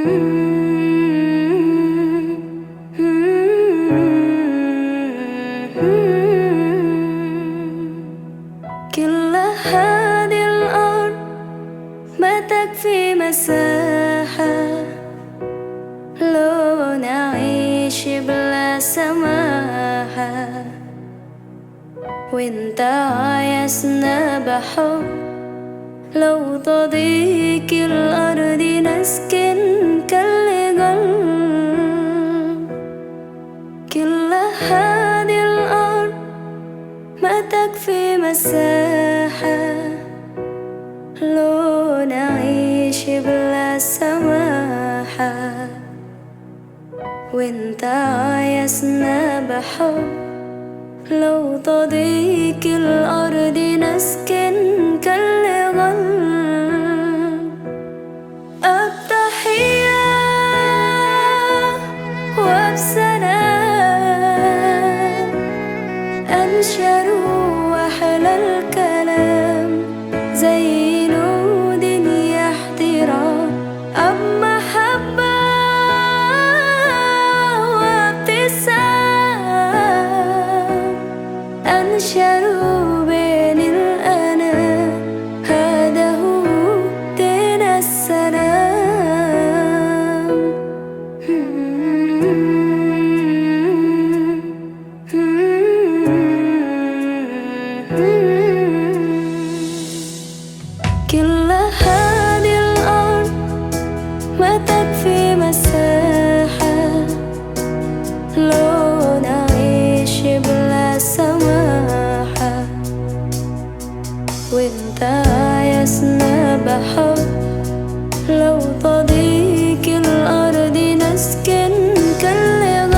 كل هذه الأرض ما تكفي مساحة لو نعيش بلا سماحة، وانت عايزنا بحب لو تضيق الأرض نسكن كالقلب. كل هذه الأرض ما تكفي مساحة لو نعيش بلا سماحة، وانت عايزنا بحب لو تضيق الأرض نسكن كالغل. التحية وبسلام أنشر وأحلى الكلام زي نود يحترام أب محبة وابتسام أنشروا بين الأنام، هذا هو دين السلام. كل هذه الأرض ما تكفي مساحة لو نعيش بلا سماحة، وانت عايزنا بحب لو تضيق الأرض نسكن كالغل.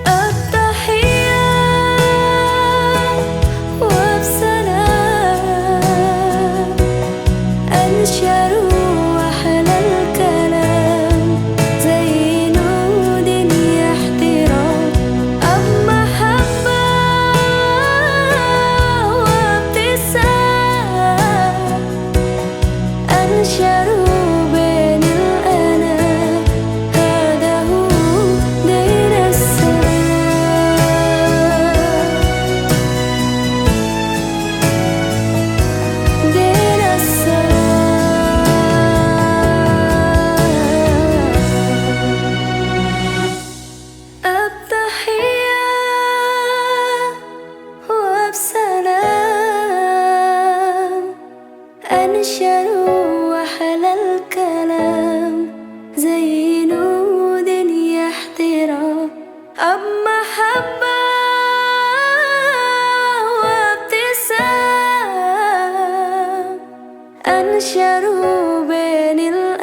التحية وبسلام أنشروا وأحلى الكلام زي نود يحترام أب محبة وابتسام أنشروا بين الأنام، هذا هو دين السلام. دين السلام. التحية وبسلام أنشروا وأحلى الكلام زي نود يحترام أب محبة وابتسام أنشروا بين الأنام.